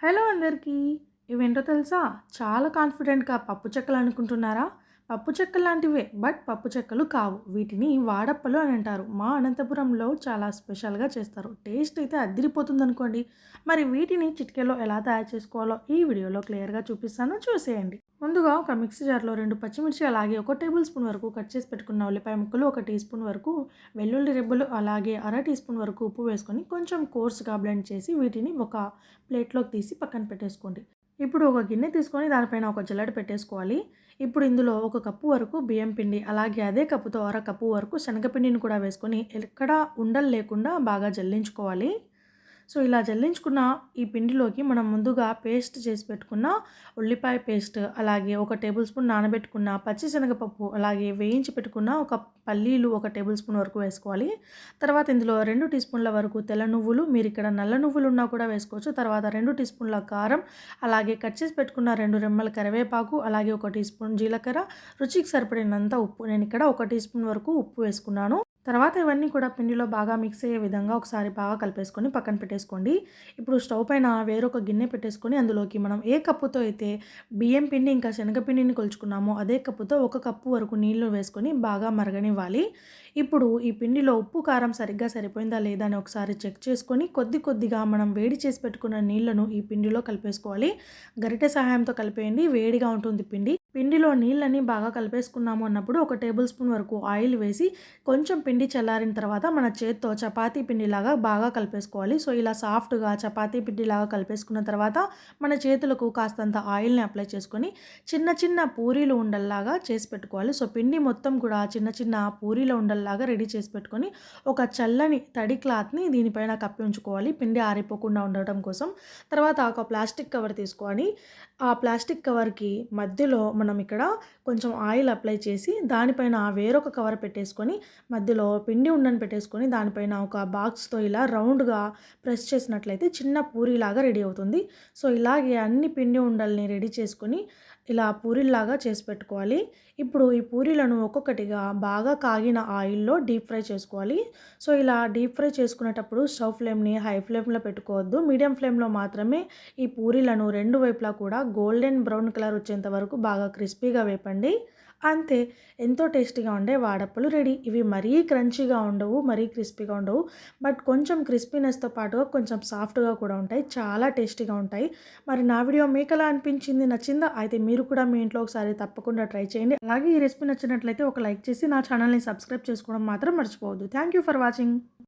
Hello అందరికీ. ఇవేంటో తెలుసా? చాలా కాన్ఫిడెంట్‌గా పప్పు చెక్కలు అనుకుంటున్నారా? పప్పు చెక్కలు లాంటివే. బట్ పప్పు చెక్కలు కావు. వీటిని వాడప్పలు అని అంటారు. మా అనంతపురంలో చాలా స్పెషల్‌గా చేస్తారు. టేస్ట్ అయితే అద్దిరిపోతుందనుకోండి. మరి వీటిని చిటికెలో ఎలా తయారు చేసుకోవాలో ఈ వీడియోలో క్లియర్‌గా చూపిస్తాను, చూసేయండి. ముందుగా ఒక మిక్సీ జార్‌లో 2 పచ్చిమిర్చి, అలాగే 1 టేబుల్ స్పూన్ వరకు కట్ చేసి పెట్టుకున్న ఉల్లిపాయ ముక్కలు, 1 టీ స్పూన్ వరకు వెల్లుల్లి రెబ్బలు, అలాగే అర టీ స్పూన్ వరకు ఉప్పు వేసుకొని కొంచెం కోర్స్‌గా బ్లెండ్ చేసి వీటిని ఒక ప్లేట్లోకి తీసి పక్కన పెట్టేసుకోండి. ఇప్పుడు ఒక గిన్నె తీసుకొని దానిపైన ఒక జల్లెడ పెట్టేసుకోవాలి. ఇప్పుడు ఇందులో ఒక కప్పు వరకు బియ్యం పిండి, అలాగే అదే కప్పుతో అర కప్పు వరకు శనగపిండిని కూడా వేసుకొని ఎక్కడా ఉండలు లేకుండా బాగా జల్లించుకోవాలి. సో, ఇలా జల్లించుకున్న ఈ పిండిలోకి మనం ముందుగా పేస్ట్ చేసి పెట్టుకున్న ఉల్లిపాయ పేస్ట్, అలాగే ఒక టేబుల్ స్పూన్ నానబెట్టుకున్న పచ్చిశనగపప్పు, అలాగే వేయించి పెట్టుకున్న ఒక పల్లీలు ఒక టేబుల్ స్పూన్ వరకు వేసుకోవాలి. తర్వాత ఇందులో 2 టీ స్పూన్ల వరకు తెల్ల నువ్వులు, మీరు ఇక్కడ నల్ల నువ్వులు ఉన్నా కూడా వేసుకోవచ్చు. తర్వాత 2 టీ స్పూన్ల కారం, అలాగే కట్ చేసి పెట్టుకున్న 2 రెమ్మల కరివేపాకు, అలాగే 1 టీ స్పూన్ జీలకర్ర, రుచికి సరిపడినంత ఉప్పు. నేను ఇక్కడ 1 టీ స్పూన్ వరకు ఉప్పు వేసుకున్నాను. తర్వాత ఇవన్నీ కూడా పిండిలో బాగా మిక్స్ అయ్యే విధంగా ఒకసారి బాగా కలిపేసుకొని పక్కన పెట్టేసుకోండి. ఇప్పుడు స్టవ్ పైన వేరొక గిన్నె పెట్టేసుకొని అందులోకి మనం ఏ కప్పుతో అయితే బియ్యం పిండి ఇంకా శనగపిండిని కొలుచుకున్నామో అదే కప్పుతో 1 కప్పు వరకు నీళ్లు వేసుకొని బాగా మరగనివ్వాలి. ఇప్పుడు ఈ పిండిలో ఉప్పు, కారం సరిగ్గా సరిపోయిందా లేదా అని ఒకసారి చెక్ చేసుకొని కొద్దిగా మనం వేడి చేసి పెట్టుకున్న నీళ్లను ఈ పిండిలో కలిపేసుకోవాలి. గరిటె సహాయంతో కలిపేయండి, వేడిగా ఉంటుంది పిండి. పిండిలో నీళ్ళని బాగా కలిపేసుకున్నాము అన్నప్పుడు 1 టేబుల్ స్పూన్ వరకు ఆయిల్ వేసి కొంచెం పిండి చల్లారిన తర్వాత మన చేత్తో చపాతీ పిండిలాగా బాగా కలిపేసుకోవాలి. సో, ఇలా సాఫ్ట్‌గా చపాతీ పిండిలాగా కలిపేసుకున్న తర్వాత మన చేతులకు కాస్తంత ఆయిల్‌ని అప్లై చేసుకొని చిన్న పూరీలు ఉండల్లాగా చేసి పెట్టుకోవాలి. సో, పిండి మొత్తం కూడా చిన్న పూరీల ఉండల్లాగా రెడీ చేసి పెట్టుకొని ఒక చల్లని తడి క్లాత్‌ని దీనిపైన కప్పి ఉంచుకోవాలి, పిండి ఆరిపోకుండా ఉండటం కోసం. తర్వాత ఒక ప్లాస్టిక్ కవర్ తీసుకొని ఆ ప్లాస్టిక్ కవర్‌కి మధ్యలో మనం ఇక్కడ కొంచెం ఆయిల్ అప్లై చేసి దానిపైన వేరొక కవర్ పెట్టేసుకొని మధ్యలో పిండి ఉండని పెట్టేసుకొని దానిపైన ఒక బాక్స్‌తో ఇలా రౌండ్‌గా ప్రెస్ చేసినట్లయితే చిన్న పూరీలాగా రెడీ అవుతుంది. సో, ఇలాగే అన్ని పిండి ఉండల్ని రెడీ చేసుకొని ఇలా పూరీల్లాగా చేసి పెట్టుకోవాలి. ఇప్పుడు ఈ పూరీలను ఒక్కొక్కటిగా బాగా కాగిన ఆయిల్‌లో డీప్ ఫ్రై చేసుకోవాలి. సో, ఇలా డీప్ ఫ్రై చేసుకునేటప్పుడు స్టవ్ ఫ్లేమ్‌ని హై ఫ్లేమ్‌లో పెట్టుకోవద్దు. మీడియం ఫ్లేమ్‌లో మాత్రమే ఈ పూరీలను 2 వైపులా కూడా గోల్డెన్ బ్రౌన్ కలర్ వచ్చేంత వరకు బాగా క్రిస్పీగా వేపండి. అంతే, ఎంతో టేస్టీగా ఉండే వాడప్పలు రెడీ. ఇవి మరీ క్రంచీగా ఉండవు, మరీ క్రిస్పీగా ఉండవు. బట్ కొంచెం క్రిస్పీనెస్‌తో పాటుగా కొంచెం సాఫ్ట్‌గా కూడా ఉంటాయి. చాలా టేస్టీగా ఉంటాయి. మరి నా వీడియో మీకెలా అనిపించింది? నచ్చిందా? అయితే మీరు కూడా మీ ఇంట్లో ఒకసారి తప్పకుండా ట్రై చేయండి. అలాగే ఈ రెసిపీ నచ్చినట్లయితే ఒక లైక్ చేసి నా ఛానల్‌ని సబ్స్క్రైబ్ చేసుకోవడం మాత్రం మర్చిపోవద్దు. Thank you for watching.